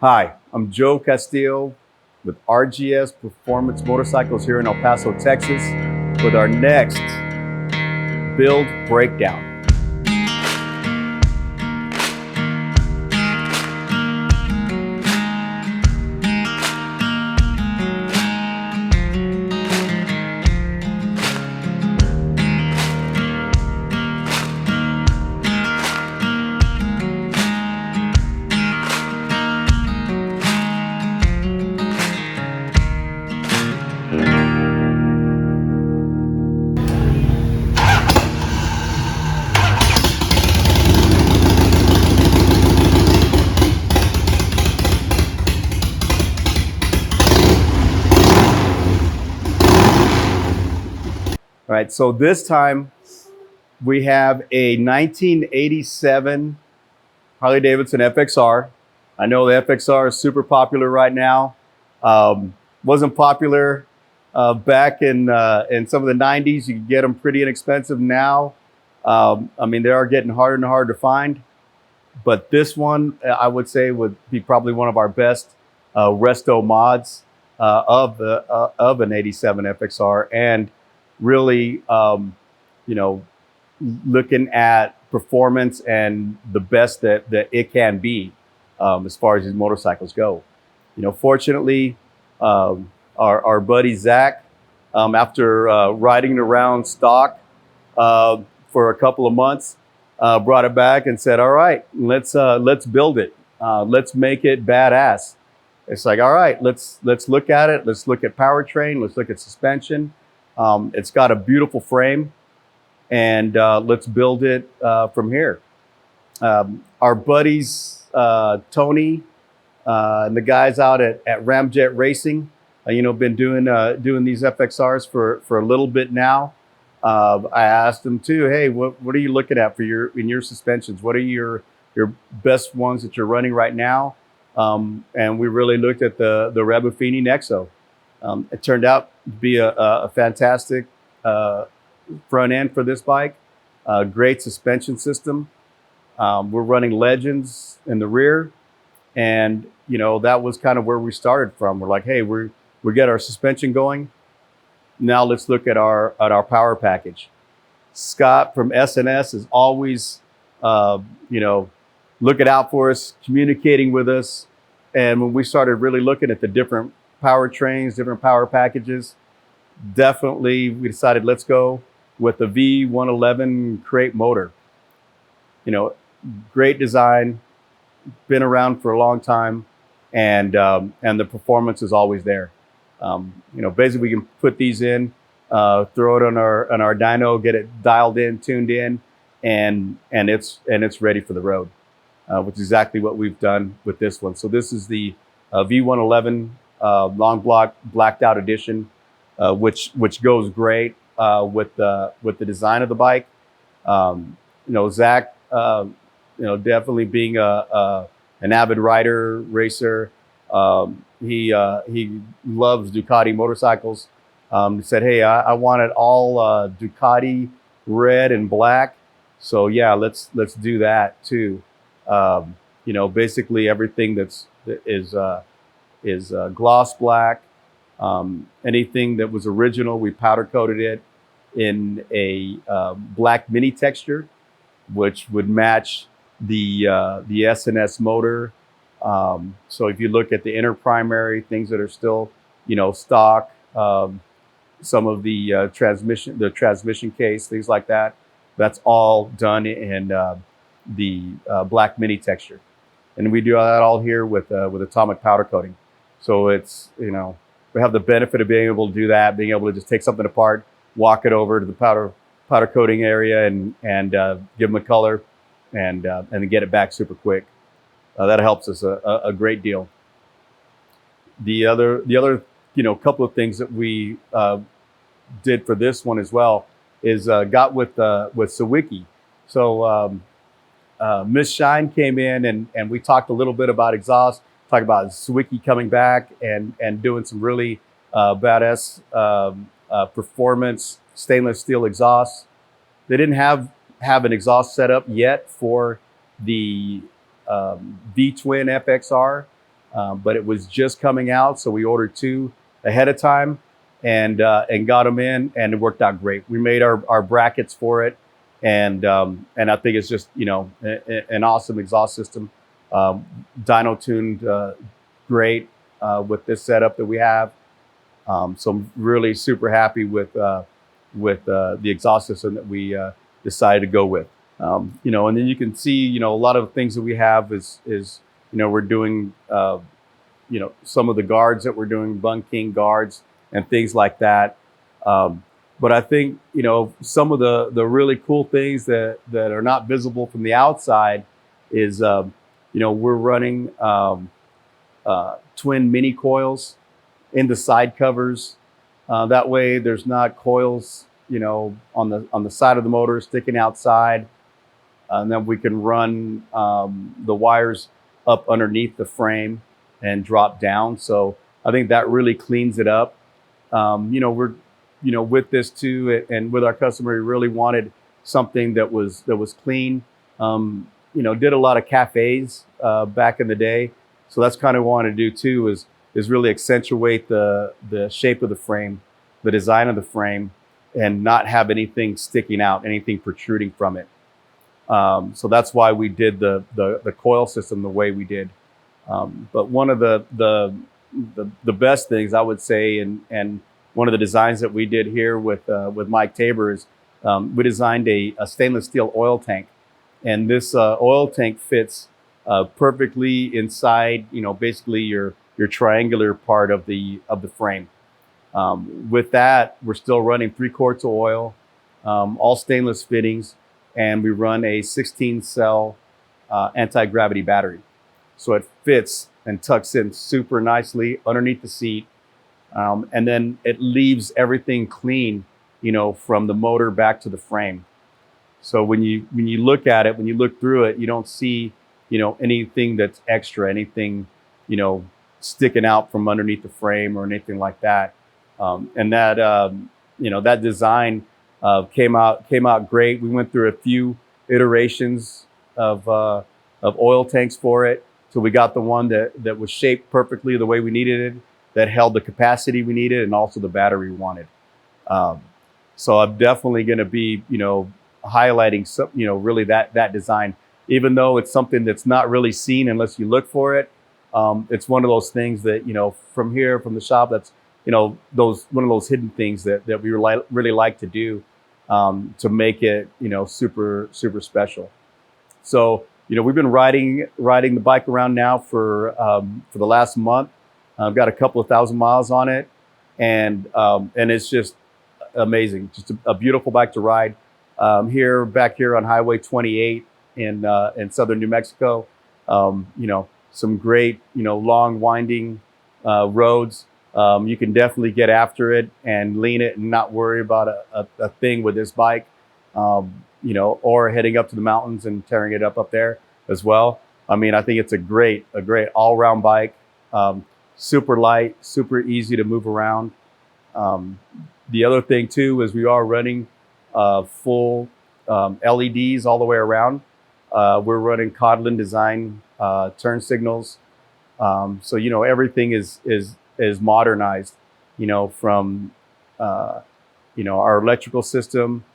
Hi, I'm Joe Castillo with RGS Performance Motorcycles here in El Paso, Texas, with our next build breakdown. All right, so this time we have a 1987 Harley Davidson FXR. I know the FXR is super popular right now. Wasn't popular back in some of the 90s. You could get them pretty inexpensive now. I mean, they are getting harder and harder to find. But this one, I would say, would be probably one of our best resto mods of an '87 FXR, and really, you know, looking at performance and the best that it can be as far as these motorcycles go. Fortunately, our buddy Zach, after riding around stock for a couple of months, brought it back and said, "All right, let's build it. Let's make it badass." It's like, all right, let's look at it. Let's look at powertrain. Let's look at suspension. It's got a beautiful frame, and let's build it from here. Our buddies Tony and the guys out at Ramjet Racing, been doing these FXRs for a little bit now. I asked them too, hey, what are you looking at for your suspensions? What are your best ones that you're running right now? And we really looked at the Rabufini Nexo. It turned out to be a fantastic front end for this bike. Great suspension system. We're running Legends in the rear, and that was kind of where we started from. We're like, hey, we get our suspension going. Now let's look at our power package. Scott from SNS is always, looking out for us, communicating with us. And when we started really looking at the different powertrains, different power packages, definitely we decided let's go with the V111 crate motor. Great design, been around for a long time, and the performance is always there. Basically we can put these in, throw it on our dyno, get it dialed in, tuned in, and it's ready for the road, which is exactly what we've done with this one. So this is the V111 long block blacked out edition, which goes great with the design of the bike. Zach, definitely being an avid rider, racer. He loves Ducati motorcycles. He said, hey, I want it all Ducati red and black. So yeah, let's do that too. Basically everything that is gloss black. Anything that was original, we powder coated it in a black mini texture, which would match the SNS motor. So if you look at the inner primary, things that are still, stock, some of the transmission case, things like that, that's all done in the black mini texture. And we do that all here with atomic powder coating. So it's, we have the benefit of being able to do that, being able to just take something apart, walk it over to the powder coating area and give them a color and then get it back super quick. That helps us a great deal. The other couple of things that we did for this one as well is got with Sawicki. So Miss Shine came in and we talked a little bit about exhaust, talked about Sawicki coming back and doing some really badass performance stainless steel exhausts. They didn't have an exhaust set up yet for the V-twin FXR, but it was just coming out, so we ordered 2 ahead of time and got them in, and it worked out great. We made our brackets for it, and I think it's just, you know, an awesome exhaust system, dyno tuned great with this setup that we have. So I'm really super happy with the exhaust system that we decided to go with. You know, and then you can see, you know, a lot of the things that we have is you know, we're doing you know, some of the guards that we're doing, Bun King guards and things like that. But I think, you know, some of the really cool things that are not visible from the outside is, you know, we're running twin mini coils in the side covers. That way there's not coils, you know, on the side of the motor sticking outside. And then we can run the wires up underneath the frame and drop down. So I think that really cleans it up. You know, we're, you know, with this too, and with our customer, we really wanted something that was clean. You know, did a lot of cafes back in the day. So that's kind of what I wanted to do too, is really accentuate the shape of the frame, the design of the frame, and not have anything sticking out, anything protruding from it. So that's why we did the coil system the way we did. But one of the best things I would say, and one of the designs that we did here with Mike Tabor is we designed a stainless steel oil tank, and this oil tank fits perfectly inside, you know, basically your triangular part of the frame. With that, we're still running 3 quarts of oil, all stainless fittings, and we run a 16 cell anti-gravity battery. So it fits and tucks in super nicely underneath the seat. And then it leaves everything clean, you know, from the motor back to the frame. So when you look at it, when you look through it, you don't see, you know, anything that's extra, anything, you know, sticking out from underneath the frame or anything like that. And that, you know, that design came out great. We went through a few iterations of oil tanks for it. So we got the one that was shaped perfectly the way we needed it, that held the capacity we needed, and also the battery we wanted. So I'm definitely going to be, you know, highlighting some, you know, really that design, even though it's something that's not really seen unless you look for it. It's one of those things that, you know, from the shop, that's, you know, one of those hidden things that we really like to do to make it, you know, super special. So, you know, we've been riding the bike around now for the last month. I've got a couple of thousand miles on it, and it's just amazing. Just a beautiful bike to ride. Back here on Highway 28 in southern New Mexico. You know, some great, you know, long winding roads. You can definitely get after it and lean it and not worry about a thing with this bike. You know, or heading up to the mountains and tearing it up there as well. I mean, I think it's a great all-around bike. Super light, super easy to move around. The other thing too is we are running full LEDs all the way around. We're running Codlin design turn signals. So, you know, everything is modernized, you know, from you know, our electrical system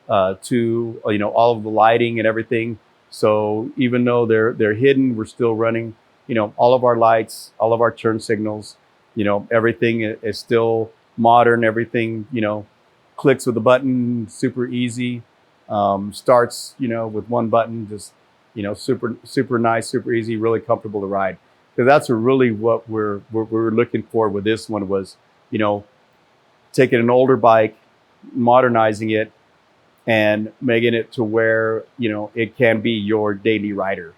to, you know, all of the lighting and everything. So even though they're hidden, we're still running, you know, all of our lights, all of our turn signals. You know, everything is still modern. Everything, you know, clicks with a button, super easy. Starts, you know, with one button, just, you know, super nice, super easy, really comfortable to ride. So that's really what we're looking for with this one, was, you know, taking an older bike, modernizing it, and making it to where, you know, it can be your daily rider.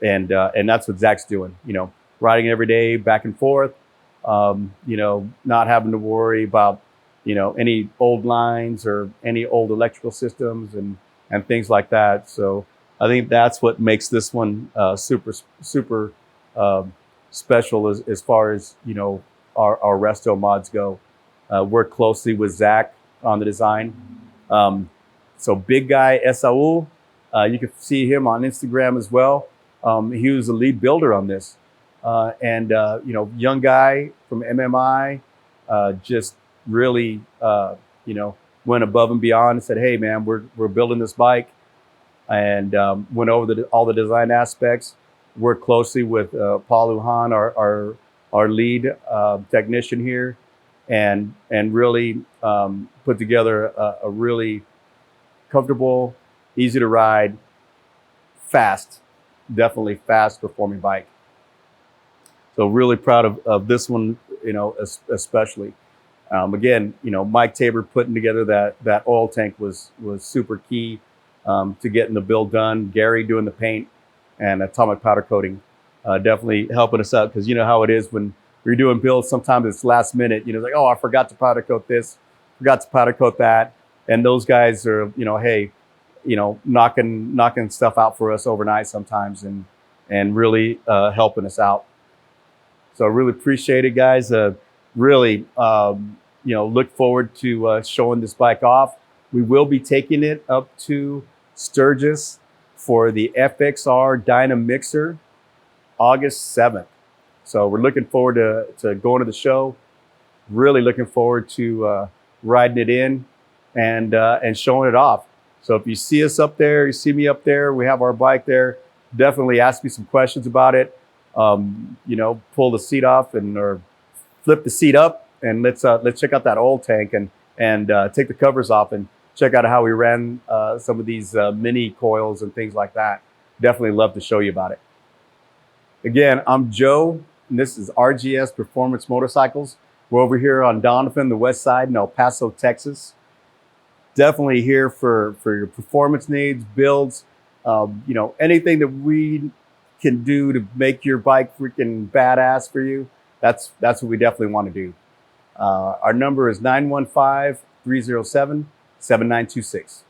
And that's what Zach's doing, you know, riding every day back and forth, you know, not having to worry about, you know, any old lines or any old electrical systems and things like that. So I think that's what makes this one super special as far as, you know, our resto mods go. Work closely with Zach on the design. So big Guy Esaul, you can see him on Instagram as well. He was the lead builder on this. You know, young guy from MMI, just really, you know, went above and beyond and said, "Hey, man, we're building this bike," and went over all the design aspects. Worked closely with Paul Lujan, our lead technician here, and really put together a really comfortable, easy to ride, fast, definitely fast performing bike. So really proud of this one, you know, especially. Again, you know, Mike Tabor putting together that oil tank was super key to getting the build done. Gary doing the paint and atomic powder coating, definitely helping us out, because you know how it is when you're doing builds. Sometimes it's last minute. You know, it's like, oh, I forgot to powder coat this, forgot to powder coat that, and those guys are, you know, hey, you know, knocking stuff out for us overnight sometimes, and really helping us out. So I really appreciate it, guys. Really, you know, look forward to showing this bike off. We will be taking it up to Sturgis for the FXR Dynamixer August 7th. So we're looking forward to going to the show. Really looking forward to riding it in and showing it off. So if you see us up there, you see me up there, we have our bike there, definitely ask me some questions about it. You know, pull the seat off or flip the seat up, and let's check out that oil tank and take the covers off and check out how we ran some of these mini coils and things like that. Definitely love to show you about it. Again, I'm Joe, and this is RGS Performance Motorcycles. We're over here on Donovan, the west side in El Paso, Texas. Definitely here for your performance needs, builds, you know, anything that we can do to make your bike freaking badass for you. That's what we definitely want to do. Our number is 915-307-7926.